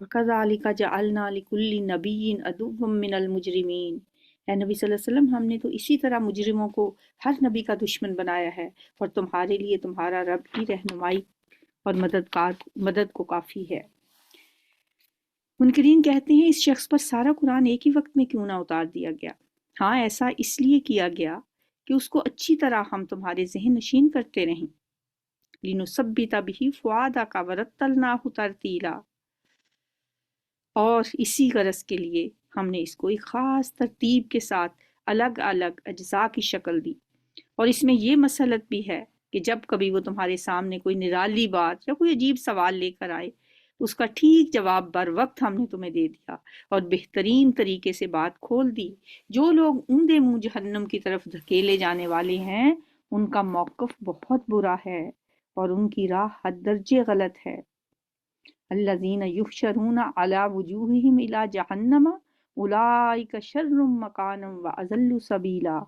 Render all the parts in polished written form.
وَكَذَلِكَ جَعَلْنَا لِكُلِّ نَبِيٍّ عَدُوًّا مِّنَ الْمُجْرِمِينَ، اے نبی صلی اللہ علیہ وسلم، ہم نے تو اسی طرح مجرموں کو ہر نبی کا دشمن بنایا ہے، اور تمہارے لیے تمہارا رب کی رہنمائی اور مدد کو کافی ہے۔ منکرین کہتے ہیں اس شخص پر سارا قرآن ایک ہی وقت میں کیوں نہ اتار دیا گیا؟ ہاں، ایسا اس لیے کیا گیا کہ اس کو اچھی طرح ہم تمہارے ذہن نشین کرتے رہیں۔ لِنُثَبِّتَ بِهِ فُؤَادَكَ وَرَتَّلْنَاهُ تَرْتِيلًا، اور اسی غرض کے لیے ہم نے اس کو ایک خاص ترتیب کے ساتھ الگ الگ اجزاء کی شکل دی، اور اس میں یہ مسلط بھی ہے کہ جب کبھی وہ تمہارے سامنے کوئی نرالی بات یا کوئی عجیب سوال لے کر آئے تو اس کا ٹھیک جواب بر وقت ہم نے تمہیں دے دیا اور بہترین طریقے سے بات کھول دی۔ جو لوگ اوندے منہ جہنم کی طرف دھکیلے جانے والے ہیں ان کا موقف بہت برا ہے اور ان کی راہ حد درجے غلط ہے۔ الذین یحشرون علی وجوہہم الی جہنم اولئک شر مکانا واضل سبیلا۔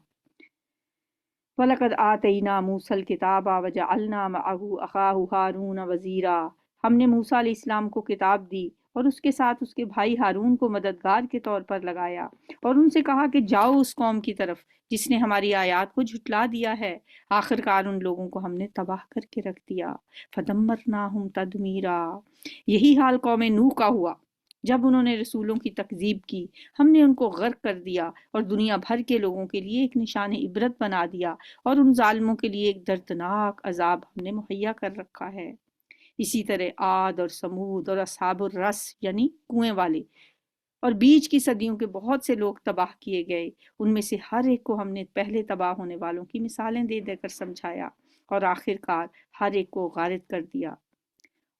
وَلَقَدْ آتَيْنَا مُوسَى الْكِتَابَ وَجَعَلْنَا مَعَهُ أَخَاهُ هَارُونَ وَزِيرًا، ہم نے موسیٰ علیہ السلام کو کتاب دی اور اس کے ساتھ اس کے بھائی ہارون کو مددگار کے طور پر لگایا، اور ان سے کہا کہ جاؤ اس قوم کی طرف جس نے ہماری آیات کو جھٹلا دیا ہے۔ آخر کار ان لوگوں کو ہم نے تباہ کر کے رکھ دیا۔ فَدَمَّرْنَاهُمْ تَدْمِيرًا، یہی حال قوم نوح کا ہوا۔ جب انہوں نے رسولوں کی تکذیب کی ہم نے ان کو غرق کر دیا اور دنیا بھر کے لوگوں کے لیے ایک نشان عبرت بنا دیا، اور ان ظالموں کے لیے ایک دردناک عذاب ہم نے مہیا کر رکھا ہے۔ اسی طرح عاد اور سمود اور اصحاب الرس یعنی کنویں والے اور بیچ کی صدیوں کے بہت سے لوگ تباہ کیے گئے۔ ان میں سے ہر ایک کو ہم نے پہلے تباہ ہونے والوں کی مثالیں دے دے کر سمجھایا اور آخر کار ہر ایک کو غارق کر دیا۔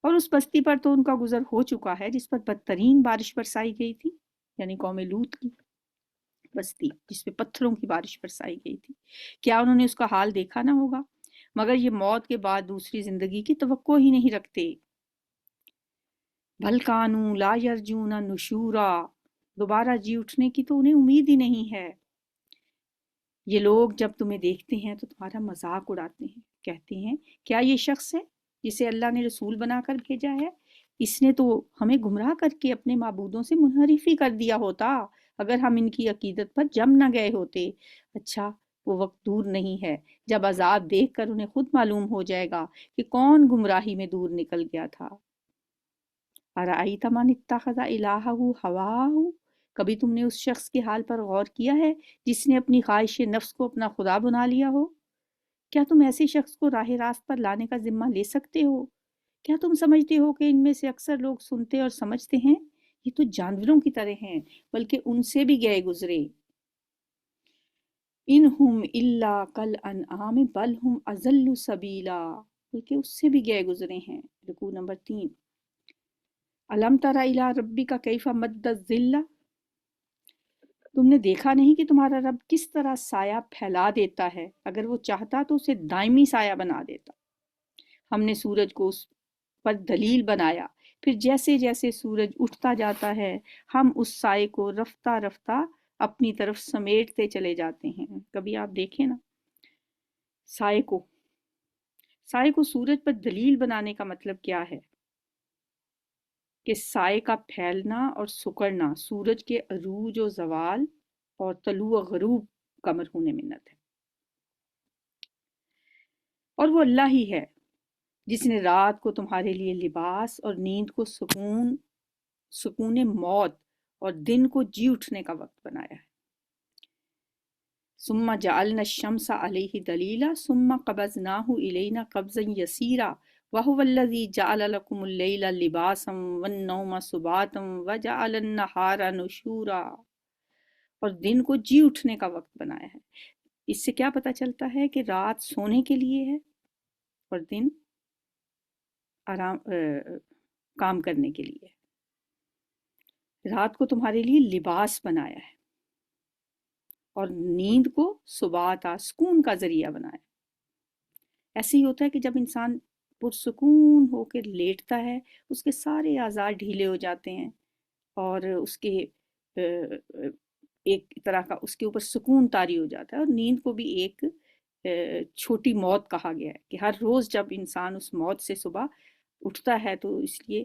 اور اس بستی پر تو ان کا گزر ہو چکا ہے جس پر بدترین بارش برسائی گئی تھی، یعنی قوم لوط کی بستی جس پہ پتھروں کی بارش برسائی گئی تھی۔ کیا انہوں نے اس کا حال دیکھا نہ ہوگا؟ مگر یہ موت کے بعد دوسری زندگی کی توقع ہی نہیں رکھتے۔ بھل کانوا لا یرجون نشورا، دوبارہ جی اٹھنے کی تو انہیں امید ہی نہیں ہے۔ یہ لوگ جب تمہیں دیکھتے ہیں تو تمہارا مذاق اڑاتے ہیں، کہتے ہیں کیا یہ شخص ہے جسے اللہ نے رسول بنا کر بھیجا ہے؟ اس نے تو ہمیں گمراہ کر کے اپنے معبودوں سے منحرف ہی کر دیا ہوتا اگر ہم ان کی عقیدت پر جم نہ گئے ہوتے۔ اچھا، وہ وقت دور نہیں ہے جب عذاب دیکھ کر انہیں خود معلوم ہو جائے گا کہ کون گمراہی میں دور نکل گیا تھا۔ ارأیت من اتخذ الہہ ہواہ، کبھی تم نے اس شخص کے حال پر غور کیا ہے جس نے اپنی خواہش نفس کو اپنا خدا بنا لیا ہو؟ کیا تم ایسے شخص کو راہ راست پر لانے کا ذمہ لے سکتے ہو؟ کیا تم سمجھتے ہو کہ ان میں سے اکثر لوگ سنتے اور سمجھتے ہیں؟ یہ تو جانوروں کی طرح ہیں، بلکہ ان سے بھی گئے گزرے۔ انہم الا کالانعام بل ہم اضل سبیلا، بلکہ اس سے بھی گئے گزرے ہیں۔ رکوع نمبر 3۔ الم تر الی ربک کیف مد الظل، تم نے دیکھا نہیں کہ تمہارا رب کس طرح سایہ پھیلا دیتا ہے، اگر وہ چاہتا تو اسے دائمی سایہ بنا دیتا۔ ہم نے سورج کو اس پر دلیل بنایا، پھر جیسے جیسے سورج اٹھتا جاتا ہے ہم اس سائے کو رفتہ رفتہ اپنی طرف سمیٹتے چلے جاتے ہیں۔ کبھی آپ دیکھیں نا سائے کو سورج پر دلیل بنانے کا مطلب کیا ہے کہ سائے کا پھیلنا اور سکڑنا سورج کے عروج و زوال اور طلوع و غروب کا مرہون منت ہے، اور وہ اللہ ہی ہے جس نے رات کو تمہارے لیے لباس اور نیند کو سکون موت اور دن کو جی اٹھنے کا وقت بنایا ہے۔ ثم جعلنا الشمس علیہ دلیلا ثم قبضناہ الینا قبضا یسیرا وہو الذی جعل لکم اللیل لباسا والنوم سباتا وجعل النہار نشورا، اور دن کو جی اٹھنے کا وقت بنایا ہے۔ اس سے کیا پتہ چلتا ہے کہ رات سونے کے لیے ہے اور دن کام کرنے کے لیے۔ رات کو تمہارے لیے لباس بنایا ہے اور نیند کو سباتا سکون کا ذریعہ بنایا۔ ایسے ہی ہوتا ہے کہ جب انسان پرسکون ہو کے لیٹتا ہے اس کے سارے اعضاء ڈھیلے ہو جاتے ہیں اور اس کے ایک طرح کا اس کے اوپر سکون طاری ہو جاتا ہے، اور نیند کو بھی ایک چھوٹی موت کہا گیا ہے کہ ہر روز جب انسان اس موت سے صبح اٹھتا ہے تو اس لیے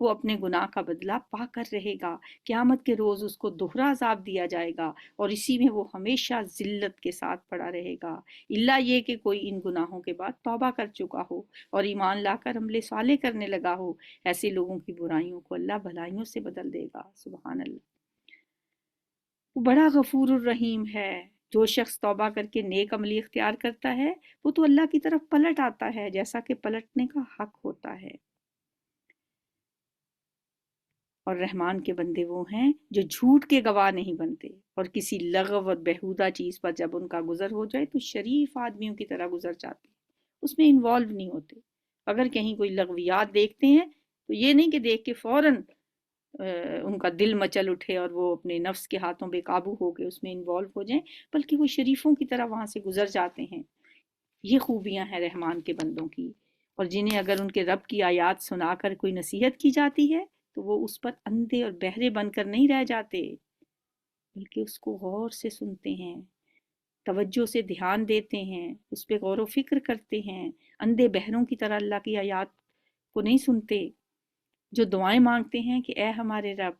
وہ اپنے گناہ کا بدلہ پا کر رہے گا، قیامت کے روز اس کو دوہرا عذاب دیا جائے گا اور اسی میں وہ ہمیشہ ذلت کے ساتھ پڑا رہے گا، الا یہ کہ کوئی ان گناہوں کے بعد توبہ کر چکا ہو اور ایمان لا کر عمل صالح کرنے لگا ہو۔ ایسے لوگوں کی برائیوں کو اللہ بھلائیوں سے بدل دے گا۔ سبحان اللہ۔ وہ بڑا غفور الرحیم ہے۔ جو شخص توبہ کر کے نیک عملی اختیار کرتا ہے وہ تو اللہ کی طرف پلٹ آتا ہے جیسا کہ پلٹنے کا حق ہوتا ہے۔ اور رحمان کے بندے وہ ہیں جو جھوٹ کے گواہ نہیں بنتے اور کسی لغو اور بیہودہ چیز پر جب ان کا گزر ہو جائے تو شریف آدمیوں کی طرح گزر جاتے ہیں، اس میں انوالو نہیں ہوتے۔ اگر کہیں کوئی لغویات دیکھتے ہیں تو یہ نہیں کہ دیکھ کے فوراً ان کا دل مچل اٹھے اور وہ اپنے نفس کے ہاتھوں بے قابو ہو کے اس میں انوالو ہو جائیں، بلکہ وہ شریفوں کی طرح وہاں سے گزر جاتے ہیں۔ یہ خوبیاں ہیں رحمان کے بندوں کی، اور جنہیں اگر ان کے رب کی آیات سنا کر کوئی نصیحت کی جاتی ہے تو وہ اس پر اندھے اور بہرے بن کر نہیں رہ جاتے، بلکہ اس کو غور سے سنتے ہیں، توجہ سے دھیان دیتے ہیں، اس پہ غور و فکر کرتے ہیں، اندھے بہروں کی طرح اللہ کی آیات کو نہیں سنتے، جو دعائیں مانگتے ہیں کہ اے ہمارے رب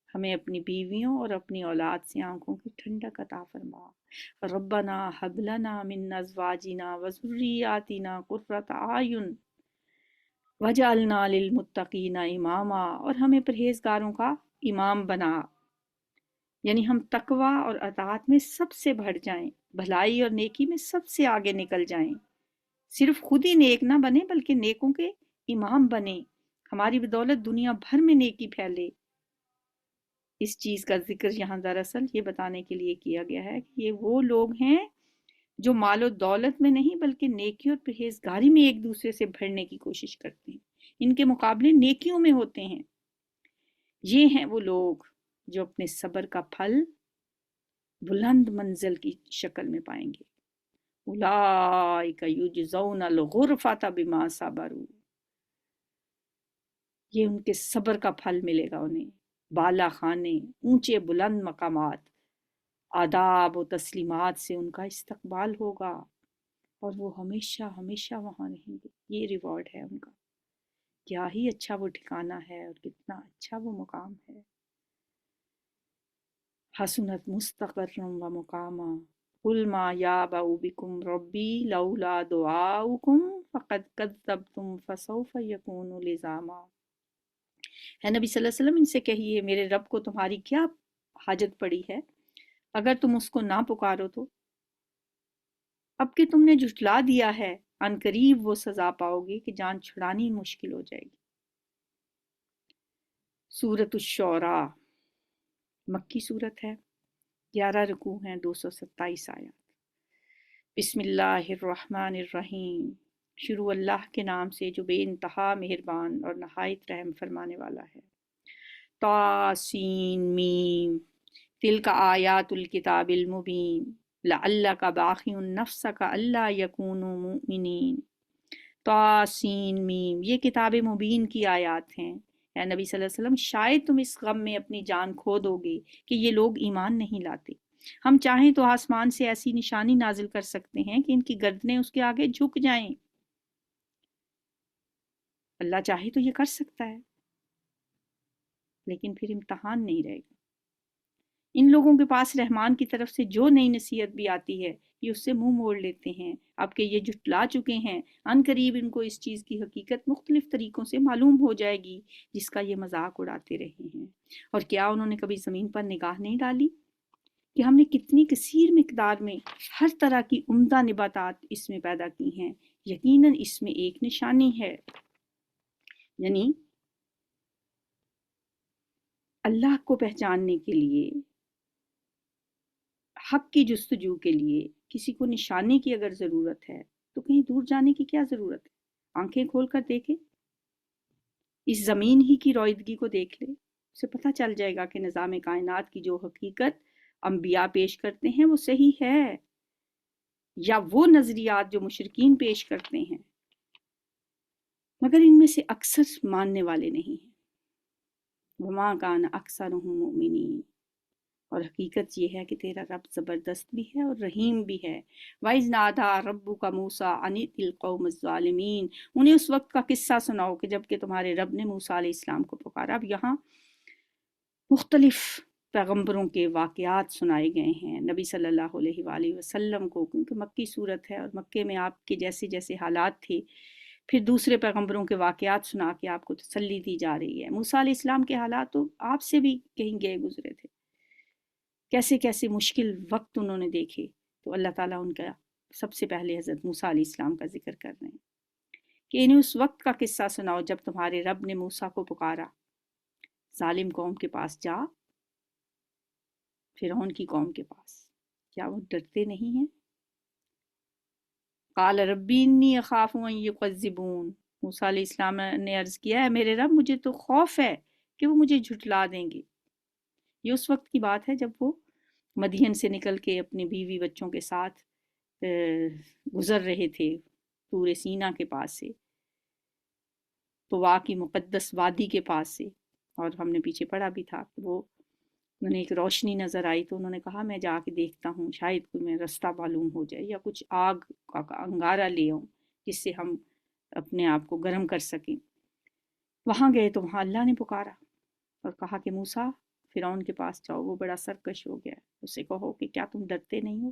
ہمیں اپنی بیویوں اور اپنی اولاد سے آنکھوں کی ٹھنڈک عطا فرما، ربنا ہب لنا من ازواجنا وذریاتنا قرۃ اعین وجعلنا للمتقین اماما، اور ہمیں پرہیزگاروں کا امام بنا، یعنی ہم تقوی اور اطاعت میں سب سے بڑھ جائیں، بھلائی اور نیکی میں سب سے آگے نکل جائیں، صرف خود ہی نیک نہ بنے بلکہ نیکوں کے امام بنے، ہماری بدولت دنیا بھر میں نیکی پھیلے۔ اس چیز کا ذکر یہاں دراصل یہ بتانے کے لیے کیا گیا ہے کہ یہ وہ لوگ ہیں جو مال و دولت میں نہیں بلکہ نیکی اور پرہیزگاری میں ایک دوسرے سے بڑھنے کی کوشش کرتے ہیں، ان کے مقابلے نیکیوں میں ہوتے ہیں۔ یہ ہیں وہ لوگ جو اپنے صبر کا پھل بلند منزل کی شکل میں پائیں گے۔ اولئک یجزون الغرفۃ بما صبروا، یہ ان کے صبر کا پھل ملے گا انہیں، بالا خانے، اونچے بلند مقامات، آداب و تسلیمات سے ان کا استقبال ہوگا اور وہ ہمیشہ ہمیشہ وہاں رہیں گے۔ یہ ریوارڈ ہے ان کا، کیا ہی اچھا وہ ٹھکانہ ہے اور کتنا اچھا وہ مقام ہے۔ حسنت مستقرا و مقاما قل ما یعبأ بکم ربی لولا دعاؤکم فقد کذبتم فسوف یکون لزاما۔ ہے نبی صلی اللہ علیہ وسلم ان سے کہیے میرے رب کو تمہاری کیا حاجت پڑی ہے، اگر تم اس کو نہ پکارو تو اب کہ تم نے جھٹلا دیا ہے ان قریب وہ سزا پاؤ گے کہ جان چھڑانی مشکل ہو جائے گی۔ سورۃ الشعراء مکی صورت ہے، 11 رکوع ہیں، 227 آیات۔ بسم اللہ الرحمن الرحیم، شروع اللہ کے نام سے جو بے انتہا مہربان اور نہایت رحم فرمانے والا ہے۔ طاسین میم، تلک آیات الکتاب المبین، لعلک باخع نفسک الا یکونوا مؤمنین۔ طاسین میم، یہ کتاب مبین کی آیات ہیں۔ اے نبی صلی اللہ علیہ وسلم شاید تم اس غم میں اپنی جان کھو دو گے کہ یہ لوگ ایمان نہیں لاتے، ہم چاہیں تو آسمان سے ایسی نشانی نازل کر سکتے ہیں کہ ان کی گردنیں اس کے آگے جھک جائیں، اللہ چاہے تو یہ کر سکتا ہے، لیکن پھر امتحان نہیں رہے گا۔ ان لوگوں کے پاس رحمان کی طرف سے جو نئی نصیحت بھی آتی ہے یہ اس سے منہ موڑ لیتے ہیں، اب کہ یہ جھٹلا چکے ہیں، ان قریب ان کو اس چیز کی حقیقت مختلف طریقوں سے معلوم ہو جائے گی جس کا یہ مذاق اڑاتے رہے ہیں۔ اور کیا انہوں نے کبھی زمین پر نگاہ نہیں ڈالی کہ ہم نے کتنی کثیر مقدار میں ہر طرح کی عمدہ نباتات اس میں پیدا کی ہیں، یقیناً اس میں ایک نشانی ہے۔ یعنی اللہ کو پہچاننے کے لیے، حق کی جستجو کے لیے کسی کو نشانی کی اگر ضرورت ہے تو کہیں دور جانے کی کیا ضرورت ہے؟ آنکھیں کھول کر دیکھے، اس زمین ہی کی رویدگی کو دیکھ لے، اسے پتہ چل جائے گا کہ نظام کائنات کی جو حقیقت انبیاء پیش کرتے ہیں وہ صحیح ہے یا وہ نظریات جو مشرکین پیش کرتے ہیں، مگر ان میں سے اکثر ماننے والے نہیں ہیں۔ وما کان اکثرهم مؤمنین، اور حقیقت یہ ہے کہ تیرا رب زبردست بھی ہے اور رحیم بھی ہے۔ وَإِذْ نَادَىٰ رَبُّكَ مُوسَىٰ أَنِ ائْتِ الْقَوْمَ الظَّالِمِينَ، انہیں اس وقت کا قصہ سناؤ کہ جب کہ تمہارے رب نے موسیٰ علیہ السلام کو پکارا۔ اب یہاں مختلف پیغمبروں کے واقعات سنائے گئے ہیں نبی صلی اللہ علیہ وآلہ وسلم کو، کیونکہ مکی صورت ہے اور مکے میں آپ کے جیسے جیسے حالات تھے، پھر دوسرے پیغمبروں کے واقعات سنا کے آپ کو تسلی دی جا رہی ہے۔ موسیٰ علیہ السلام کے حالات تو آپ سے بھی کہیں گئے گزرے تھے، کیسے کیسے مشکل وقت انہوں نے دیکھے، تو اللہ تعالیٰ ان کا سب سے پہلے حضرت موسیٰ علیہ السلام کا ذکر کر رہے ہیں کہ انہیں اس وقت کا قصہ سناؤ جب تمہارے رب نے موسیٰ کو پکارا، ظالم قوم کے پاس جا، فرعون کی قوم کے پاس، کیا وہ ڈرتے نہیں ہیں؟ قال ربی انی اخاف ان یکذبون، موسیٰ علیہ السلام نے عرض کیا ہے میرے رب مجھے تو خوف ہے کہ وہ مجھے جھٹلا دیں گے۔ یہ اس وقت کی بات ہے جب وہ مدین سے نکل کے اپنے بیوی بچوں کے ساتھ گزر رہے تھے طور سینا کے پاس سے، طوا کی مقدس وادی کے پاس سے، اور ہم نے پیچھے پڑھا بھی تھا کہ وہ انہوں نے ایک روشنی نظر آئی تو انہوں نے کہا میں جا کے دیکھتا ہوں شاید کوئی میں رستہ معلوم ہو جائے یا کچھ آگ کا انگارہ لے آؤں جس سے ہم اپنے آپ کو گرم کر سکیں۔ وہاں گئے تو وہاں اللہ نے پکارا اور کہا کہ موسیٰ فرعون کے پاس جاؤ، وہ بڑا سرکش ہو گیا ہے، اسے کہو کہ کیا تم ڈرتے نہیں ہو؟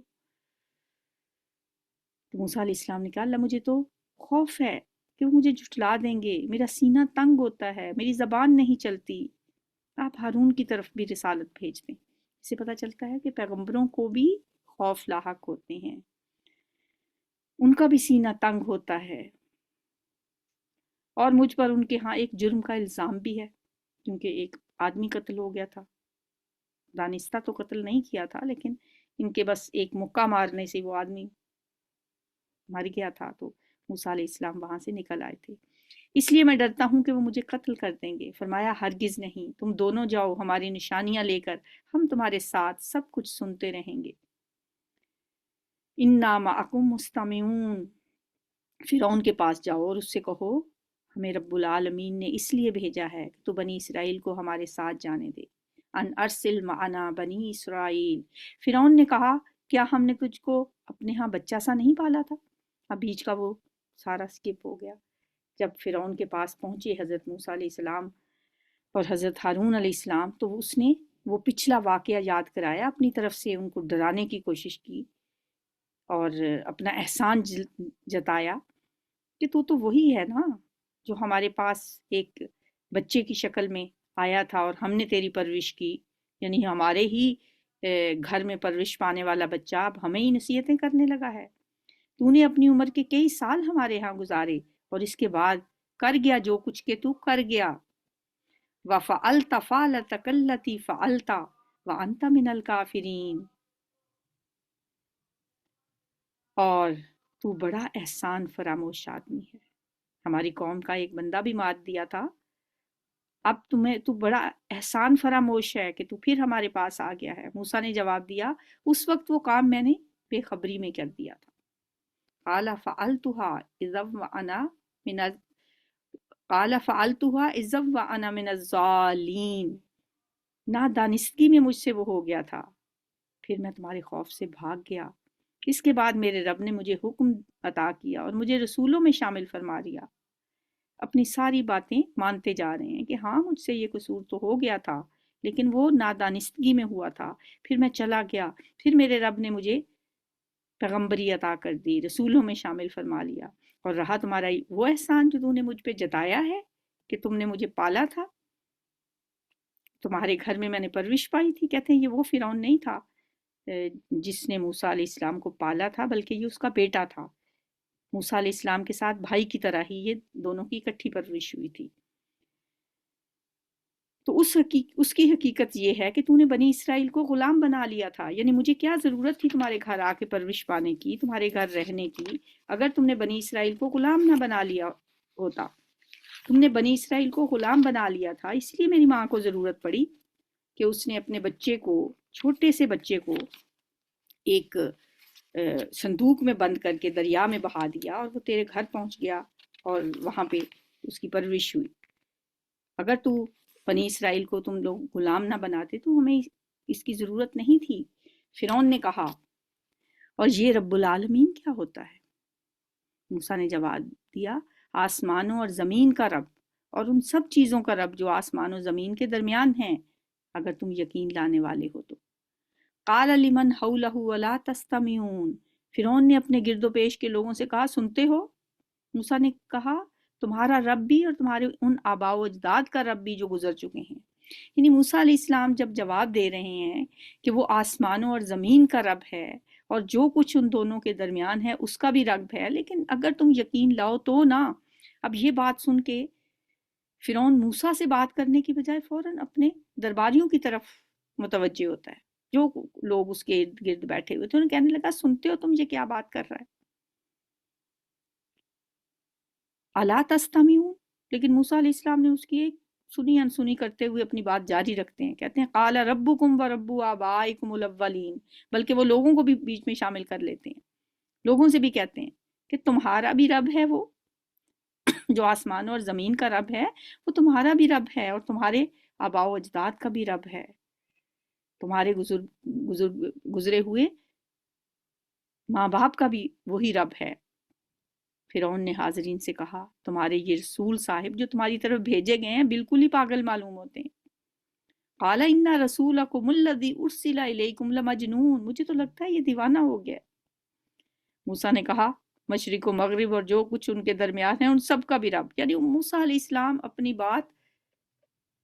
تو موسیٰ علیہ السلام نے کہا اللہ مجھے تو خوف ہے کہ وہ مجھے جھٹلا دیں گے، میرا سینہ تنگ ہوتا ہے، میری زبان نہیں چلتی، آپ ہارون کی طرف بھی رسالت بھیج دیں۔ اس سے پتہ چلتا ہے کہ پیغمبروں کو بھی خوف لاحق ہوتے ہیں، ان کا بھی سینہ تنگ ہوتا ہے، اور مجھ پر ان کے ہاں ایک جرم کا الزام بھی ہے کیونکہ ایک آدمی قتل ہو گیا تھا، دانستہ تو قتل نہیں کیا تھا لیکن ان کے بس ایک مکہ مارنے سے وہ آدمی مر گیا تھا، تو موسیٰ علیہ السلام وہاں سے نکل آئے تھے، اس لیے میں ڈرتا ہوں کہ وہ مجھے قتل کر دیں گے۔ فرمایا ہرگز نہیں، تم دونوں جاؤ ہماری نشانیاں لے کر، ہم تمہارے ساتھ سب کچھ سنتے رہیں گے۔ انا معکم مستمعون، فرعون کے پاس جاؤ اور اس سے کہو ہمیں رب العالمین نے اس لیے بھیجا ہے کہ تو بنی اسرائیل کو ہمارے ساتھ جانے دے۔ ان ارسل معنا بنی اسرائیل، فرعون نے کہا کیا ہم نے تجھ کو اپنے ہاں بچہ سا نہیں پالا تھا؟ اب بیچ کا وہ سارا سکپ ہو گیا۔ جب فرعون کے پاس پہنچے حضرت موسیٰ علیہ السلام اور حضرت ہارون علیہ السلام تو اس نے وہ پچھلا واقعہ یاد کرایا، اپنی طرف سے ان کو ڈرانے کی کوشش کی اور اپنا احسان جتایا کہ تو وہی ہے نا جو ہمارے پاس ایک بچے کی شکل میں آیا تھا اور ہم نے تیری پرورش کی، یعنی ہمارے ہی گھر میں پرورش پانے والا بچہ اب ہمیں ہی نصیحتیں کرنے لگا ہے۔ تو نے اپنی عمر کے کئی سال ہمارے ہاں گزارے اور اس کے بعد کر گیا جو کچھ کہ تو کر گیا۔ وَفَعَلْتَ فَعْلَتَكَ الَّتِي فَعَلْتَ وَأَنْتَ مِنَ الْكَافِرِينَ، اور تو بڑا احسان فراموش آدمی ہے، ہماری قوم کا ایک بندہ بھی مار دیا تھا، اب تو بڑا احسان فراموش ہے کہ تو پھر ہمارے پاس آ گیا ہے۔ موسیٰ نے جواب دیا اس وقت وہ کام میں نے بے خبری میں کر دیا تھا۔ قال فعلتها اذا وانا من قال فعلتها اذا وانا من الضالین، نادانستگی میں مجھ سے وہ ہو گیا تھا، پھر میں تمہارے خوف سے بھاگ گیا۔ اس کے بعد میرے رب نے مجھے حکم عطا کیا اور مجھے رسولوں میں شامل فرما دیا۔ اپنی ساری باتیں مانتے جا رہے ہیں کہ ہاں مجھ سے یہ قصور تو ہو گیا تھا لیکن وہ نادانستگی میں ہوا تھا، پھر میں چلا گیا، پھر میرے رب نے مجھے پیغمبری عطا کر دی، رسولوں میں شامل فرما لیا، اور رہا تمہارا وہ احسان جو تم نے مجھ پہ جتایا ہے کہ تم نے مجھے پالا تھا، تمہارے گھر میں نے پرورش پائی تھی۔ کہتے ہیں یہ وہ فرعون نہیں تھا جس نے موسیٰ علیہ السلام کو پالا تھا، بلکہ یہ اس کا بیٹا تھا، موسیٰ علیہ السلام کے ساتھ بھائی کی طرح ہی یہ دونوں کی اکٹھی پرورش ہوئی تھی۔ تو اس کی حقیقت یہ ہے کہ تو نے بنی اسرائیل کو غلام بنا لیا تھا، یعنی مجھے کیا ضرورت تھی تمہارے گھر آ کے پرورش پانے کی، تمہارے گھر رہنے کی، اگر تم نے بنی اسرائیل کو غلام نہ بنا لیا ہوتا۔ تم نے بنی اسرائیل کو غلام بنا لیا تھا، اس لیے میری ماں کو ضرورت پڑی کہ اس نے اپنے بچے کو، چھوٹے سے بچے کو ایک صندوق میں بند کر کے دریا میں بہا دیا اور وہ تیرے گھر پہنچ گیا اور وہاں پہ اس کی پرورش ہوئی۔ اگر تو بنی اسرائیل کو تم لوگ غلام نہ بناتے تو ہمیں اس کی ضرورت نہیں تھی۔ فرعون نے کہا اور یہ رب العالمین کیا ہوتا ہے؟ موسیٰ نے جواب دیا آسمانوں اور زمین کا رب اور ان سب چیزوں کا رب جو آسمان و زمین کے درمیان ہیں، اگر تم یقین لانے والے ہو تو۔ قال لمن حولہ ولا تستمعون، فرعون نے اپنے گرد و پیش کے لوگوں سے کہا سنتے ہو؟ موسیٰ نے کہا تمہارا رب بھی اور تمہارے ان آباء و اجداد کا رب بھی جو گزر چکے ہیں۔ یعنی موسیٰ علیہ السلام جب جواب دے رہے ہیں کہ وہ آسمانوں اور زمین کا رب ہے اور جو کچھ ان دونوں کے درمیان ہے اس کا بھی رب ہے، لیکن اگر تم یقین لاؤ تو نا۔ اب یہ بات سن کے فرعون موسیٰ سے بات کرنے کی بجائے فوراً اپنے درباریوں کی طرف متوجہ ہوتا ہے، جو لوگ اس کے ارد گرد بیٹھے ہوئے تھے، انہیں کہنے لگا سنتے ہو تم یہ کیا بات کر رہا ہے؟ الا تستمعون، لیکن موسیٰ علیہ السلام نے اس کی ایک سنی انسنی کرتے ہوئے اپنی بات جاری رکھتے ہیں، کہتے ہیں قال ربکم و رب آبائکم الاولین، بلکہ وہ لوگوں کو بھی بیچ میں شامل کر لیتے ہیں، لوگوں سے بھی کہتے ہیں کہ تمہارا بھی رب ہے، وہ جو آسمان اور زمین کا رب ہے وہ تمہارا بھی رب ہے، اور تمہارے آباء و اجداد کا بھی رب ہے، تمہارے گزرے ہوئے ماں باپ کا بھی وہی رب ہے۔ فرعون نے حاضرین سے کہا تمہارے یہ رسول صاحب جو تمہاری طرف بھیجے گئے ہیں بالکل ہی پاگل معلوم ہوتے ہیں۔ قال ان رسولکم الذی ارسل الیکم لمجنون، مجھے تو لگتا ہے یہ دیوانہ ہو گیا۔ موسیٰ نے کہا مشرق و مغرب اور جو کچھ ان کے درمیان ہے ان سب کا بھی رب، یعنی موسیٰ علیہ السلام اپنی بات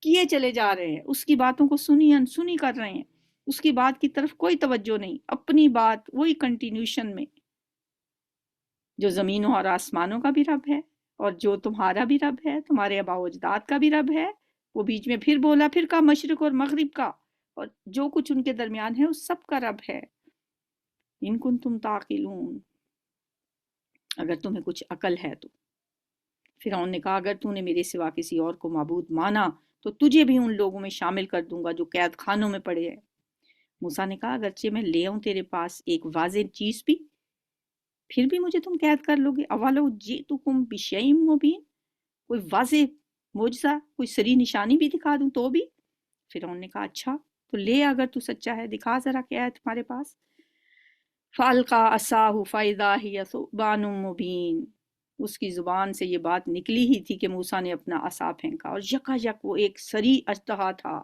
کیے چلے جا رہے ہیں، اس کی باتوں کو سنی انسنی کر رہے ہیں، اس کی بات کی طرف کوئی توجہ نہیں، اپنی بات وہی کنٹینیوشن میں، جو زمینوں اور آسمانوں کا بھی رب ہے اور جو تمہارا بھی رب ہے، تمہارے آباء و اجداد کا بھی رب ہے۔ وہ بیچ میں پھر بولا، پھر کہا مشرق اور مغرب کا اور جو کچھ ان کے درمیان ہے اس سب کا رب ہے۔ ان کنتم تعقلون، اگر تمہیں کچھ عقل ہے تو۔ فرعون نے کہا اگر تو نے میرے سوا کسی اور کو معبود مانا تو تجھے بھی ان لوگوں میں شامل کر دوں گا جو قید خانوں میں پڑے ہیں۔ موسیٰ نے کہا اگرچہ میں لے آؤں تیرے پاس ایک واضح چیز بھی، پھر بھی مجھے تم قید کر لو گے۔ اولو جئتکم بشیء مبین، کوئی واضح معجزہ، کوئی سری نشانی بھی دکھا دوں تو بھی؟ فرعون نے کہا اچھا تو لے، اگر تو سچا ہے دکھا ذرا کیا ہے تمہارے پاس۔ فَأَلْقَىٰ عَصَاهُ فَإِذَا هِيَ ثُعْبَانٌ مُّبِينٌ، اس کی زبان سے یہ بات نکلی ہی تھی کہ موسیٰ نے اپنا عصا پھینکا اور یکا یک وہ ایک سری اژدہا تھا،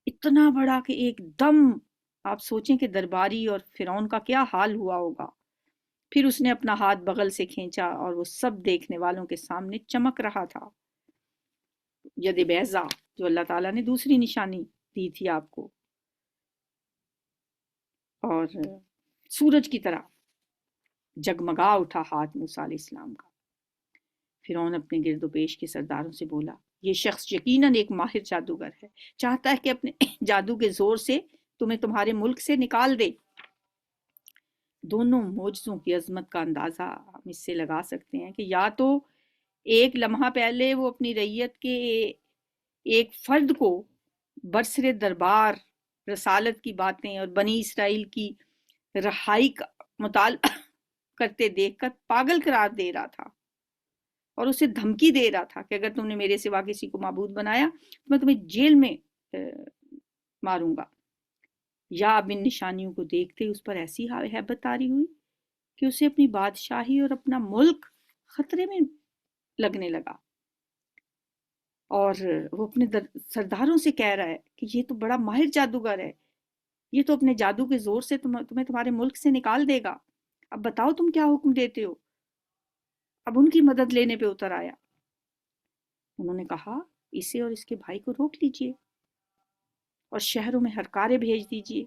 اتنا بڑا کہ ایک دم آپ سوچیں کہ درباری اور فرعون کا کیا حال ہوا ہوگا۔ پھر اس نے اپنا ہاتھ بغل سے کھینچا اور وہ سب دیکھنے والوں کے سامنے چمک رہا تھا، ید بیضا، جو اللہ تعالیٰ نے دوسری نشانی دی تھی آپ کو، اور سورج کی طرح جگمگا اٹھا ہاتھ موسیٰ علیہ السلام کا۔ فرعون اپنے گرد و پیش کے سرداروں سے بولا یہ شخص یقیناً ایک ماہر جادوگر ہے، چاہتا ہے کہ اپنے جادو کے زور سے تمہیں تمہارے ملک سے نکال دے۔ دونوں معجزوں کی عظمت کا اندازہ ہم اس سے لگا سکتے ہیں کہ یا تو ایک لمحہ پہلے وہ اپنی رعیت کے ایک فرد کو برسر دربار رسالت کی باتیں اور بنی اسرائیل کی رہائی کا مطالبہ کرتے دیکھ کر پاگل قرار دے رہا تھا اور اسے دھمکی دے رہا تھا کہ اگر تم نے میرے سوا کسی کو معبود بنایا تو میں تمہیں جیل میں ماروں گا، یا اب ان نشانیوں کو دیکھتے اس پر ایسی ہیبت طاری ہوئی کہ اسے اپنی بادشاہی اور اپنا ملک خطرے میں لگنے لگا، اور وہ اپنے سرداروں سے کہہ رہا ہے کہ یہ تو بڑا ماہر جادوگر ہے، یہ تو اپنے جادو کے زور سے تمہیں تمہارے ملک سے نکال دے گا، اب بتاؤ تم کیا حکم دیتے ہو۔ اب ان کی مدد لینے پہ اتر آیا، انہوں نے کہا اسے اور اس کے بھائی کو روک لیجئے اور شہروں میں ہرکارے بھیج دیجئے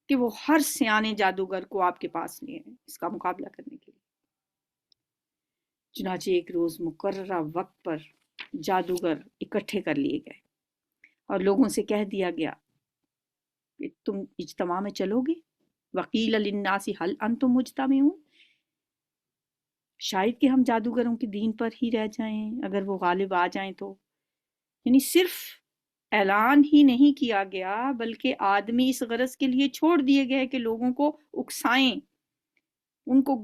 کہ وہ ہر سیانے جادوگر کو آپ کے پاس لے آئیں اس کا مقابلہ کرنے کے لیے۔ چنانچہ ایک روز مقررہ وقت پر جادوگر اکٹھے کر لیے گئے اور لوگوں سے کہہ دیا گیا کہ تم اجتماع میں چلو گے، وقیل للناس هل انتم مجتمعون، شاید کہ ہم جادوگروں کے دین پر ہی رہ جائیں اگر وہ غالب آ جائیں تو۔ یعنی صرف اعلان ہی نہیں کیا گیا بلکہ آدمی اس غرض کے لیے چھوڑ دیے گئے کہ لوگوں کو اکسائیں، ان کو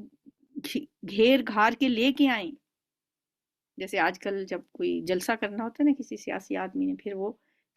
گھیر گھار کے لے کے آئیں۔ جیسے آج کل جب کوئی جلسہ کرنا ہوتا ہے نا کسی سیاسی آدمی نے، پھر وہ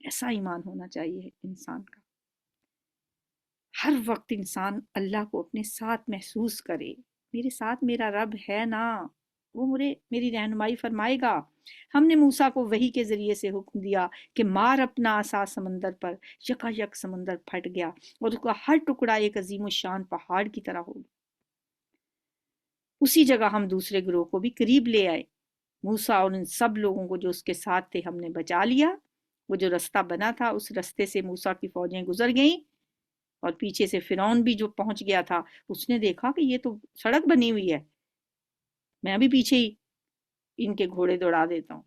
ایسا ایمان ہونا چاہیے انسان کا، ہر وقت انسان اللہ کو اپنے ساتھ محسوس کرے، میرے ساتھ میرا رب ہے نا، وہ میری رہنمائی فرمائے گا۔ ہم نے موسیٰ کو وحی کے ذریعے سے حکم دیا کہ مار اپنا عصا سمندر پر، یکا یک سمندر پھٹ گیا اور اس کا ہر ٹکڑا ایک عظیم الشان پہاڑ کی طرح ہو گیا۔ اسی جگہ ہم دوسرے گروہ کو بھی قریب لے آئے، موسیٰ اور ان سب لوگوں کو جو اس کے ساتھ تھے ہم نے بچا لیا۔ وہ جو رستہ بنا تھا اس رستے سے موسیٰ کی فوجیں گزر گئیں، اور پیچھے سے فرعون بھی جو پہنچ گیا تھا، اس نے دیکھا کہ یہ تو سڑک بنی ہوئی ہے، میں بھی پیچھے ہی ان کے گھوڑے دوڑا دیتا ہوں،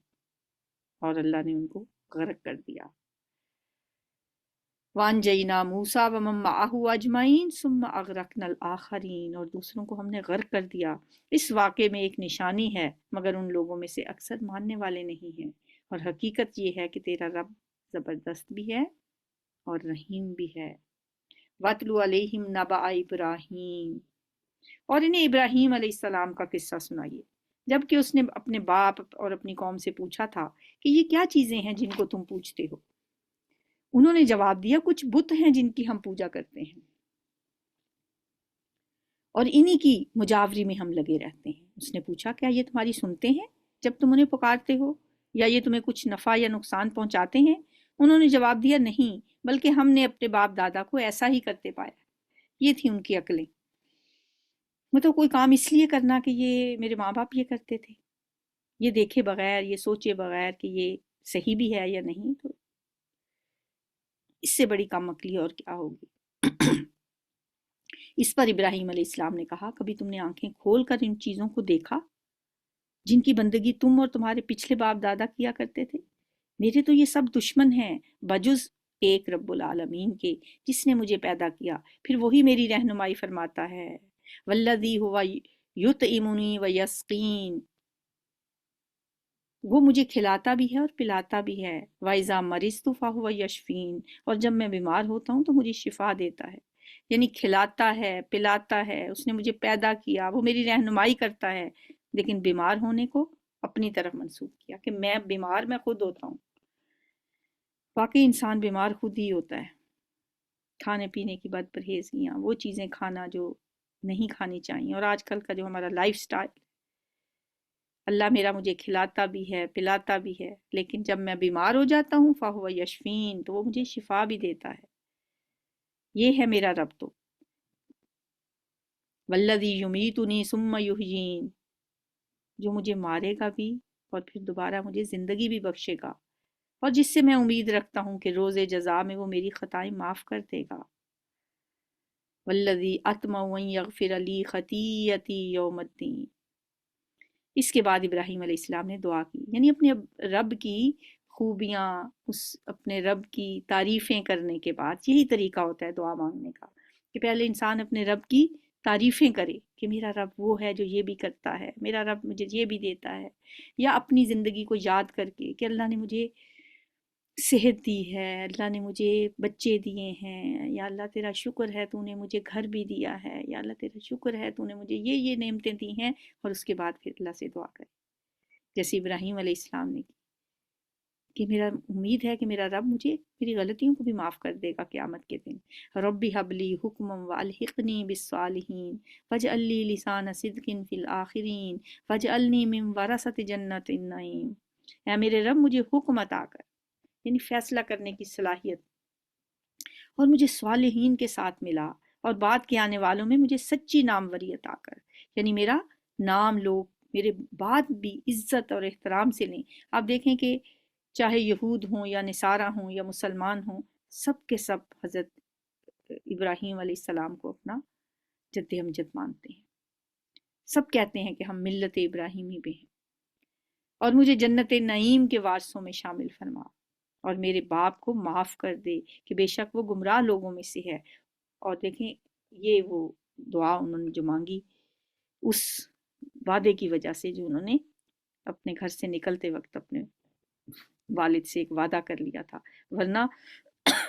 اور اللہ نے ان کو غرق کر دیا۔ وَأَنجَيْنَا مُوسَىٰ وَمَن مَّعَهُ أَجْمَعِينَ ثُمَّ أَغْرَقْنَا الْآخَرِينَ، اور دوسروں کو ہم نے غرق کر دیا۔ اس واقعے میں ایک نشانی ہے، مگر ان لوگوں میں سے اکثر ماننے والے نہیں ہیں، اور حقیقت یہ ہے کہ تیرا رب زبردست بھی ہے اور رحیم بھی ہے۔ وَاتْلُ عَلَيْهِمْ نَبَأَ إِبْرَاهِيمَ، اور انہیں ابراہیم علیہ السلام کا قصہ سنائیے، جبکہ اس نے اپنے باپ اور اپنی قوم سے پوچھا تھا کہ یہ کیا چیزیں ہیں جن کو تم پوچھتے ہو؟ انہوں نے جواب دیا، کچھ بت ہیں جن کی ہم پوجا کرتے ہیں، اور انہی کی مجاوری میں ہم لگے رہتے ہیں۔ اس نے پوچھا، کیا یہ تمہاری سنتے ہیں جب تم انہیں پکارتے ہو، یا یہ تمہیں کچھ نفع یا نقصان پہنچاتے ہیں؟ انہوں نے جواب دیا، نہیں، بلکہ ہم نے اپنے باپ دادا کو ایسا ہی کرتے پایا۔ یہ تھی ان کی عقلیں، مطلب کوئی کام اس لیے کرنا کہ یہ میرے ماں باپ یہ کرتے تھے، یہ دیکھے بغیر، یہ سوچے بغیر کہ یہ صحیح بھی ہے یا نہیں، تو اس سے بڑی کم عقلی اور کیا ہوگی۔ اس پر ابراہیم علیہ السلام نے کہا، کبھی تم نے آنکھیں کھول کر ان چیزوں کو دیکھا جن کی بندگی تم اور تمہارے پچھلے باپ دادا کیا کرتے تھے؟ میرے تو یہ سب دشمن ہیں بجز ایک رب العالمین کے، جس نے مجھے پیدا کیا، پھر وہی میری رہنمائی فرماتا ہے۔ والذی ہوا یطعمنی ویسقین، وہ مجھے کھلاتا بھی ہے اور پلاتا بھی ہے۔ وَإِذَا مَرِضْتُ فَهُوَ يَشْفِينِ، اور جب میں بیمار ہوتا ہوں تو مجھے شفا دیتا ہے۔ یعنی کھلاتا ہے، پلاتا ہے، اس نے مجھے پیدا کیا، وہ میری رہنمائی کرتا ہے، لیکن بیمار ہونے کو اپنی طرف منسوخ کیا کہ میں بیمار میں خود ہوتا ہوں۔ واقعی انسان بیمار خود ہی ہوتا ہے۔ کھانے پینے کی بد پرہیزیاں، وہ چیزیں کھانا جو نہیں کھانی چاہیے، اور آج کل کا جو ہمارا لائف سٹائل، اللہ میرا مجھے کھلاتا بھی ہے، پلاتا بھی ہے، لیکن جب میں بیمار ہو جاتا ہوں فَهُوَ يَشْفِينِ، تو وہ مجھے شفا بھی دیتا ہے۔ یہ ہے میرا رب تو۔ وَالَّذِي يُمِيتُنِي ثُمَّ يُحْيِينِ، جو مجھے مارے گا بھی اور پھر دوبارہ مجھے زندگی بھی بخشے گا، اور جس سے میں امید رکھتا ہوں کہ روز جزا میں وہ میری خطائیں معاف کر دے گا۔ وَالَّذِي أَطْمَعُ أَن يَغْفِرَ لِي خَطِيئَتِي يَوْمَ الدِّينِ۔ اس کے بعد ابراہیم علیہ السلام نے دعا کی، یعنی اپنے رب کی خوبیاں، اپنے رب کی تعریفیں کرنے کے بعد، یہی طریقہ ہوتا ہے دعا مانگنے کا، کہ پہلے انسان اپنے رب کی تعریفیں کرے کہ میرا رب وہ ہے جو یہ بھی کرتا ہے، میرا رب مجھے یہ بھی دیتا ہے، یا اپنی زندگی کو یاد کر کے کہ اللہ نے مجھے صحت دی ہے، اللہ نے مجھے بچے دیے ہیں، یا اللہ تیرا شکر ہے تو نے مجھے گھر بھی دیا ہے، یا اللہ تیرا شکر ہے تو نے مجھے یہ نعمتیں دی ہیں، اور اس کے بعد پھر اللہ سے دعا کرے، جیسے ابراہیم علیہ السلام نے کی کہ میرا امید ہے کہ میرا رب مجھے میری غلطیوں کو بھی معاف کر دے گا قیامت کے دن۔ ربی حبلی حکما والحقنی بالصالحین واجعل لی لسان صدق فی الآخرین واجعلنی من ورثۃ جنت النعیم۔ اے میرے رب مجھے حکم عطا کر، یعنی فیصلہ کرنے کی صلاحیت، اور مجھے صالحین کے ساتھ ملا، اور بعد کے آنے والوں میں مجھے سچی ناموری عطا کر، یعنی میرا نام لوگ میرے بعد بھی عزت اور احترام سے لیں۔ آپ دیکھیں کہ چاہے یہود ہوں یا نصارہ ہوں یا مسلمان ہوں، سب کے سب حضرت ابراہیم علیہ السلام کو اپنا جد امجد مانتے ہیں، سب کہتے ہیں کہ ہم ملت ابراہیمی پہ ہیں، اور مجھے جنت نعیم کے وارثوں میں شامل فرما، اور میرے باپ کو معاف کر دے کہ بے شک وہ گمراہ لوگوں میں سے ہے۔ اور دیکھیں یہ وہ دعا انہوں نے جو مانگی اس وعدے کی وجہ سے، جو انہوں نے اپنے گھر سے نکلتے وقت اپنے والد سے ایک وعدہ کر لیا تھا، ورنہ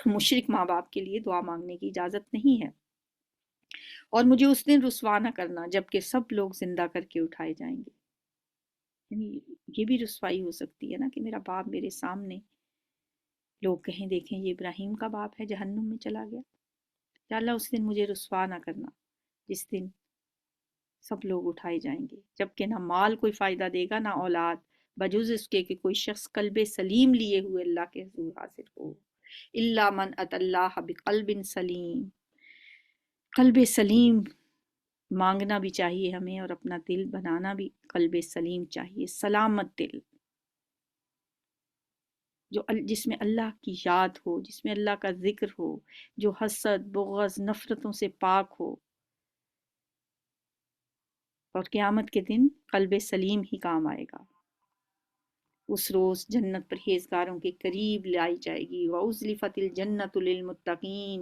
مشرک ماں باپ کے لیے دعا مانگنے کی اجازت نہیں ہے۔ اور مجھے اس دن رسوا نہ کرنا جبکہ سب لوگ زندہ کر کے اٹھائے جائیں گے، یعنی یہ بھی رسوائی ہو سکتی ہے نا کہ میرا باپ میرے سامنے لوگ کہیں دیکھیں یہ ابراہیم کا باپ ہے جہنم میں چلا گیا، یا اللہ اس دن مجھے رسوا نہ کرنا جس دن سب لوگ اٹھائے جائیں گے، جبکہ نہ مال کوئی فائدہ دے گا نہ اولاد، بجز اس کے کہ کوئی شخص قلب سلیم لیے ہوئے اللہ کے حضور حاضر ہو۔ الا من ات اللہ بقلب سلیم، قلب سلیم مانگنا بھی چاہیے ہمیں، اور اپنا دل بنانا بھی قلب سلیم چاہیے، سلامت دل، جس میں اللہ کی یاد ہو، جس میں اللہ کا ذکر ہو، جو حسد بغض نفرتوں سے پاک ہو، اور قیامت کے دن قلب سلیم ہی کام آئے گا۔ اس روز جنت پرہیزگاروں کے قریب لائی جائے گی، وَأُزْلِفَتِ الْجَنَّةُ لِلْمُتَّقِينَ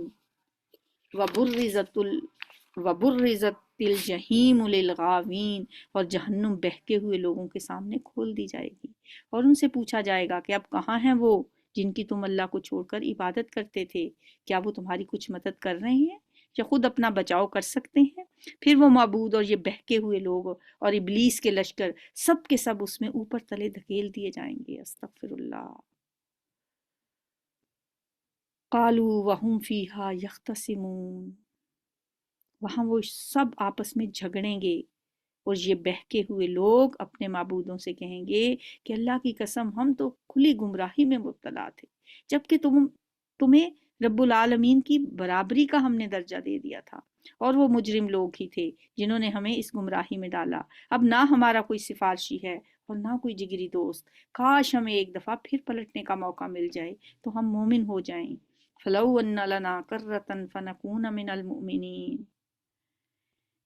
وَبُرِّزَتِ الْجَحِيمُ لِلْغَاوِينَ، اور جہنم بہکے ہوئے لوگوں کے سامنے کھول دی جائے گی، اور ان سے پوچھا جائے گا کہ اب کہاں ہیں وہ جن کی تم اللہ کو چھوڑ کر عبادت کرتے تھے؟ کیا وہ تمہاری کچھ مدد کر رہے ہیں یا خود اپنا بچاؤ کر سکتے ہیں؟ پھر وہ معبود اور یہ بہکے ہوئے لوگ اور ابلیس کے لشکر سب کے سب اس میں اوپر تلے دھکیل دیے جائیں گے۔ استغفر اللہ۔ قالوا وهم فیہا یختصمون، وہاں وہ سب آپس میں جھگڑیں گے، اور یہ بہکے ہوئے لوگ اپنے معبودوں سے کہیں گے کہ اللہ کی قسم ہم تو کھلی گمراہی میں مبتلا تھے، جبکہ تمہیں رب العالمین کی برابری کا ہم نے درجہ دے دیا تھا، اور وہ مجرم لوگ ہی تھے جنہوں نے ہمیں اس گمراہی میں ڈالا۔ اب نہ ہمارا کوئی سفارشی ہے اور نہ کوئی جگری دوست، کاش ہمیں ایک دفعہ پھر پلٹنے کا موقع مل جائے تو ہم مومن ہو جائیں۔ فَلَوْ أَنَّ لَنَا كَرَّةً فَنَكُونَ مِنَ الْمُؤْمِنِينَ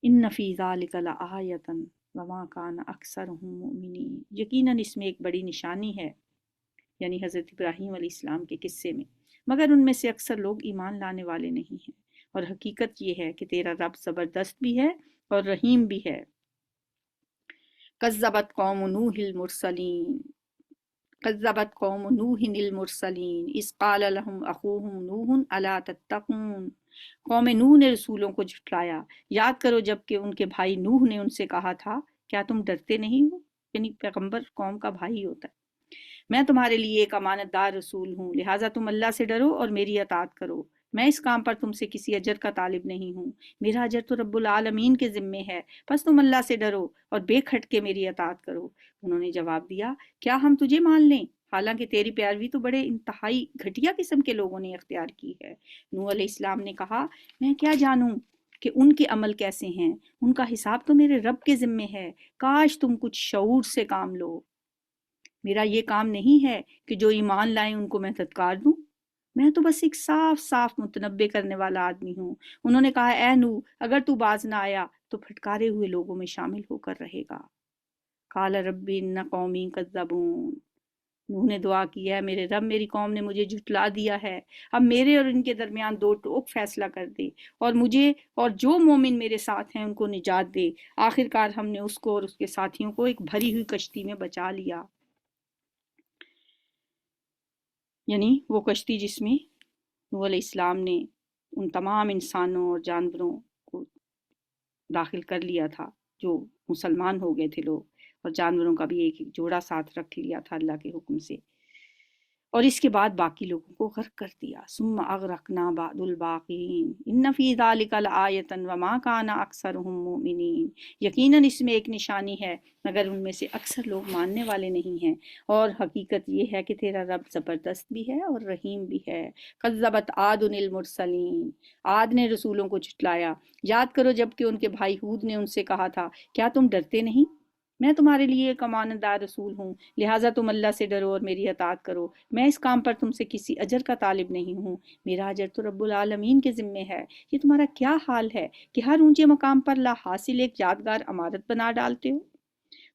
ان فی ذالک لآیۃ وما کان اکثرهم مؤمنین، یقیناً اس میں ایک بڑی نشانی ہے، یعنی حضرت ابراہیم علیہ السلام کے قصے میں، مگر ان میں سے اکثر لوگ ایمان لانے والے نہیں ہیں، اور حقیقت یہ ہے کہ تیرا رب زبردست بھی ہے اور رحیم بھی ہے۔ کذبت قوم نوح المرسلین، کذبت قوم نوح المرسلین اذ قال لهم اخوهم نوح الا تتقون، قوم نوح نے رسولوں کو جھٹلایا، یاد کرو جب کہ ان کے بھائی نوح نے ان سے کہا تھا کیا تم ڈرتے نہیں ہو؟ یعنی پیغمبر قوم کا بھائی ہوتا ہے۔ میں تمہارے لیے ایک امانت دار رسول ہوں، لہٰذا تم اللہ سے ڈرو اور میری اطاعت کرو، میں اس کام پر تم سے کسی اجر کا طالب نہیں ہوں، میرا اجر تو رب العالمین کے ذمے ہے، بس تم اللہ سے ڈرو اور بے کھٹ کے میری اطاعت کرو۔ انہوں نے جواب دیا کیا ہم تجھے مان لیں حالانکہ تیری پیروی تو بڑے انتہائی گھٹیا قسم کے لوگوں نے اختیار کی ہے۔ نوح علیہ السلام نے کہا میں کیا جانوں کہ ان کے عمل کیسے ہیں، ان کا حساب تو میرے رب کے ذمے ہے، کاش تم کچھ شعور سے کام لو۔ میرا یہ کام نہیں ہے کہ جو ایمان لائیں ان کو میں دھتکار دوں، میں تو بس ایک صاف صاف متنبع کرنے والا آدمی ہوں۔ انہوں نے کہا اے نوح اگر تو باز نہ آیا تو پھٹکارے ہوئے لوگوں میں شامل ہو کر رہے گا۔ قال رب ان قومی کذبون، نوح نے دعا کی ہے میرے رب میری قوم نے مجھے جھٹلا دیا ہے، اب میرے اور ان کے درمیان دو ٹوک فیصلہ کر دے، اور مجھے اور جو مومن میرے ساتھ ہیں ان کو نجات دے۔ آخر کار ہم نے اس کو اور اس کے ساتھیوں کو ایک بھری ہوئی کشتی میں بچا لیا، یعنی وہ کشتی جس میں نوح علیہ السلام نے ان تمام انسانوں اور جانوروں کو داخل کر لیا تھا جو مسلمان ہو گئے تھے لوگ، اور جانوروں کا بھی ایک ایک جوڑا ساتھ رکھ لیا تھا اللہ کے حکم سے، اور اس کے بعد باقی لوگوں کو غرق کر دیا۔ ثم اغرقنا بعد الباقین ان فی ذلک لآیۃ وما کان اکثرهم مؤمنین، یقیناً اس میں ایک نشانی ہے مگر ان میں سے اکثر لوگ ماننے والے نہیں ہیں، اور حقیقت یہ ہے کہ تیرا رب زبردست بھی ہے اور رحیم بھی ہے۔ کذبت عاد المرسلین، عاد نے رسولوں کو جھٹلایا، یاد کرو جب کہ ان کے بھائی ہود نے ان سے کہا تھا کیا تم ڈرتے نہیں؟ میں تمہارے لیے ایک امانت دار رسول ہوں، لہٰذا تم اللہ سے ڈرو اور میری اطاعت کرو، میں اس کام پر تم سے کسی اجر کا طالب نہیں ہوں، میرا اجر تو رب العالمین کے ذمے ہے۔ یہ تمہارا کیا حال ہے کہ ہر اونچے مقام پر لا حاصل ایک یادگار عمارت بنا ڈالتے ہو؟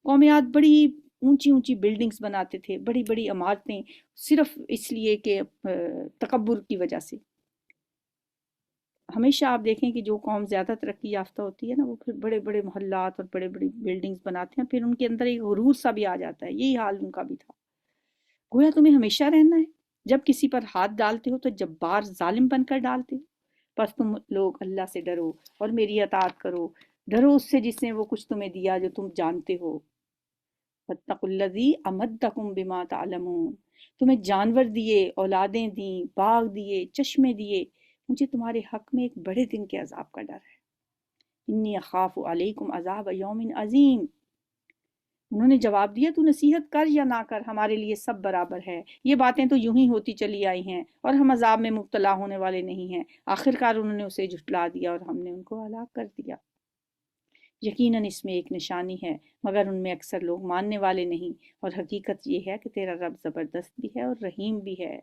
قوم عاد بڑی اونچی اونچی بلڈنگز بناتے تھے، بڑی بڑی عمارتیں، صرف اس لیے کہ تکبر کی وجہ سے۔ ہمیشہ آپ دیکھیں کہ جو قوم زیادہ ترقی یافتہ ہوتی ہے نا وہ پھر بڑے بڑے محلات اور بڑے بڑی بلڈنگز بناتے ہیں، پھر ان کے اندر ایک غرور سا بھی آ جاتا ہے، یہی حال ان کا بھی تھا۔ گویا تمہیں ہمیشہ رہنا ہے، جب کسی پر ہاتھ ڈالتے ہو تو جبار ظالم بن کر ڈالتے ہو، بس تم لوگ اللہ سے ڈرو اور میری اطاعت کرو، ڈرو اس سے جس نے وہ کچھ تمہیں دیا جو تم جانتے ہو، فاتقوا الذی امدکم بما تعلمون، تمہیں جانور دیے، اولادیں دیں، باغ دیے، چشمے دیے، مجھے تمہارے حق میں ایک بڑے دن کے عذاب کا ڈر ہے۔ انی اخاف علیکم عذاب یوم عظیم۔ انہوں نے جواب دیا تو نصیحت کر یا نہ کر ہمارے لیے سب برابر ہے، یہ باتیں تو یوں ہی ہوتی چلی آئی ہیں اور ہم عذاب میں مبتلا ہونے والے نہیں ہیں۔ آخرکار انہوں نے اسے جھٹلا دیا اور ہم نے ان کو ہلاک کر دیا۔ یقیناً اس میں ایک نشانی ہے مگر ان میں اکثر لوگ ماننے والے نہیں، اور حقیقت یہ ہے کہ تیرا رب زبردست بھی ہے اور رحیم بھی ہے۔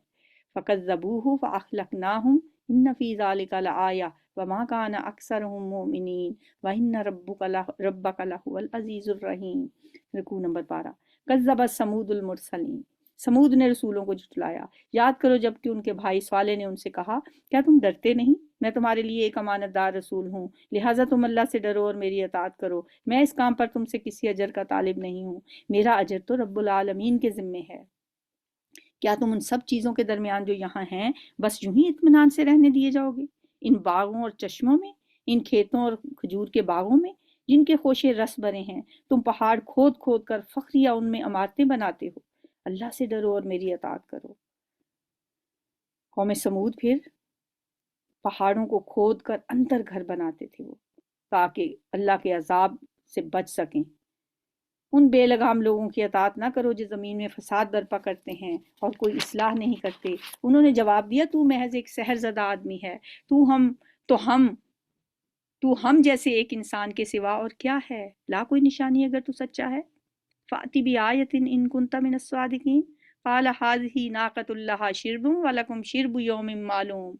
فَكَذَّبُوهُ فَأَخْلَقْنَاهُمْ إِنَّ فِي ذَلِكَ لَآيَةً وَمَا كَانَ أَكْثَرُهُم مُؤْمِنِينَ وَإِنَّ رَبَّكَ لَهُوَ الْعَزِيزُ الرَّحِيمُ۔ رکوع نمبر 12۔ کذب ثمود المرسلین، سمود نے رسولوں کو جھٹلایا۔ یاد کرو جب کہ ان کے بھائی صالح نے ان سے کہا کیا تم ڈرتے نہیں، میں تمہارے لیے ایک امانت دار رسول ہوں، لہٰذا تم اللہ سے ڈرو اور میری اطاعت کرو، میں اس کام پر تم سے کسی اجر کا طالب نہیں ہوں، میرا اجر تو رب العالمین کے ذمے ہے۔ کیا تم ان سب چیزوں کے درمیان جو یہاں ہیں بس یوں ہی اطمینان سے رہنے دیے جاؤ گے؟ ان باغوں اور چشموں میں، ان کھیتوں اور کھجور کے باغوں میں جن کے خوشے رس بھرے ہیں، تم پہاڑ کھود کھود کر فخریہ ان میں عمارتیں بناتے ہو، اللہ سے ڈرو اور میری اطاعت کرو۔ قوم سمود پھر پہاڑوں کو کھود کر اندر گھر بناتے تھے وہ، تاکہ اللہ کے عذاب سے بچ سکیں۔ ان بے لگام لوگوں کی اطاعت نہ کرو جو زمین میں فساد برپا کرتے ہیں اور کوئی اصلاح نہیں کرتے۔ انہوں نے جواب دیا تو محض ایک سحر زدہ آدمی ہے، تو ہم جیسے ایک انسان کے سوا اور کیا ہے، لا کوئی نشانی اگر تو سچا ہے۔ فَأْتِ بِآیَةٍ إِن كُنتَ مِنَ الصَّادِقِینَ قَالَ هَٰذِهِ نَاقَةٌ لَهَا شِرْبٌ وَلَكُمْ شِرْبُ یَوْمٍ مَّعْلُومٍ۔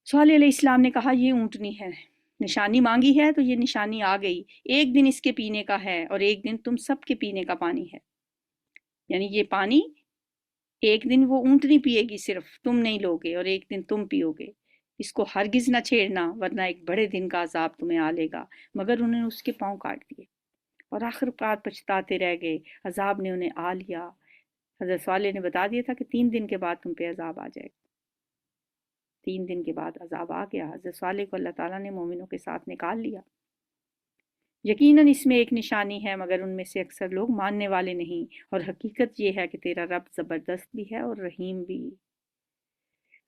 صالح علیہ السلام نے کہا یہ اونٹنی ہے، نشانی مانگی ہے تو یہ نشانی آ گئی، ایک دن اس کے پینے کا ہے اور ایک دن تم سب کے پینے کا پانی ہے۔ یعنی یہ پانی ایک دن وہ اونٹنی پیے گی، صرف تم نہیں لوگے، اور ایک دن تم پیو گے، اس کو ہرگز نہ چھیڑنا ورنہ ایک بڑے دن کا عذاب تمہیں آ لے گا۔ مگر انہوں نے اس کے پاؤں کاٹ دیے اور آخر کار پچھتاتے رہ گئے، عذاب نے انہیں آ لیا۔ حضرت صالح نے بتا دیا تھا کہ 3 دن کے بعد تم پہ عذاب آ جائے گا۔ 3 دن کے بعد عذاب آ گیا۔ حضرت صالح کو اللہ تعالیٰ نے مومنوں کے ساتھ نکال لیا۔ یقیناً اس میں ایک نشانی ہے مگر ان میں سے اکثر لوگ ماننے والے نہیں، اور حقیقت یہ ہے کہ تیرا رب زبردست بھی ہے اور رحیم بھی۔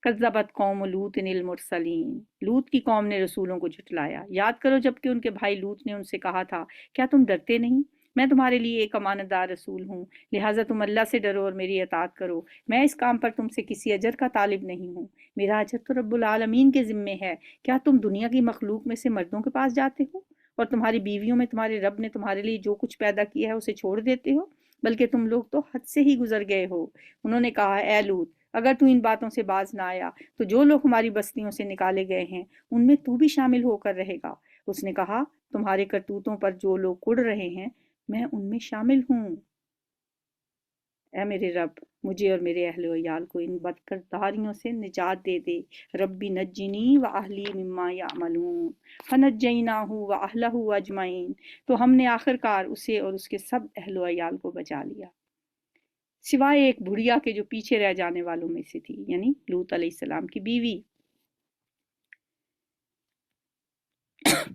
کذبت قوم لوط المرسلین، لوط کی قوم نے رسولوں کو جھٹلایا۔ یاد کرو جب کہ ان کے بھائی لوط نے ان سے کہا تھا کیا تم ڈرتے نہیں، میں تمہارے لیے ایک امانت دار رسول ہوں، لہٰذا تم اللہ سے ڈرو اور میری اطاعت کرو، میں اس کام پر تم سے کسی اجر کا طالب نہیں ہوں، میرا اجر تو رب العالمین کے ذمے ہے۔ کیا تم دنیا کی مخلوق میں سے مردوں کے پاس جاتے ہو اور تمہاری بیویوں میں تمہارے رب نے تمہارے لیے جو کچھ پیدا کیا ہے اسے چھوڑ دیتے ہو؟ بلکہ تم لوگ تو حد سے ہی گزر گئے ہو۔ انہوں نے کہا اے لوط، اگر تو ان باتوں سے باز نہ آیا تو جو لوگ ہماری بستیوں سے نکالے گئے ہیں ان میں تو بھی شامل ہو کر رہے گا۔ اس نے کہا تمہارے کرتوتوں پر جو لوگ کڑ رہے ہیں میں ان میں شامل ہوں۔ اے میرے رب، مجھے اور میرے اہل و عیال کو ان بد کرداریوں سے نجات دے دے۔ ربی نجنی و اہلی مما یعملون فنجیناہ و اہلہ اجمعین۔ تو ہم نے آخر کار اسے اور اس کے سب اہل و عیال کو بچا لیا، سوائے ایک بڑھیا کے جو پیچھے رہ جانے والوں میں سے تھی، یعنی لوط علیہ السلام کی بیوی۔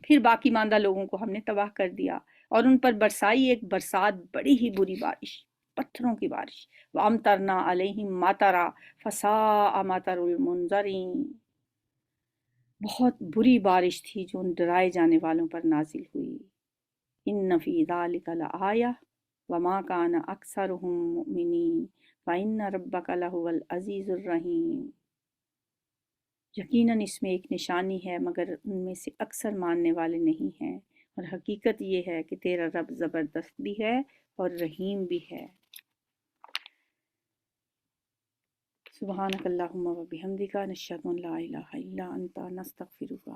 پھر باقی ماندہ لوگوں کو ہم نے تباہ کر دیا اور ان پر برسائی ایک برسات، بڑی ہی بری بارش، پتھروں کی بارش۔ وَأَمْطَرْنَا عَلَيْهِمْ مَطَرًا فَسَاءَ مَطَرُ الْمُنذَرِينَ، بہت بری بارش تھی جو ان ڈرائے جانے والوں پر نازل ہوئی۔ إِنَّ فِي ذَلِكَ لَآيَةً وَمَا كَانَ أَكْثَرُهُم مُؤْمِنِينَ وَإِنَّ رَبَّكَ لَهُوَ الْعَزِيزُ الرَّحِيمُ۔ یقیناً اس میں ایک نشانی ہے مگر ان میں سے اکثر ماننے والے نہیں ہیں، اور حقیقت یہ ہے کہ تیرا رب زبردست بھی ہے اور رحیم بھی ہے۔ سبحانک اللہم و بحمدک، نشہد ان لا الہ الا انت، نستغفرک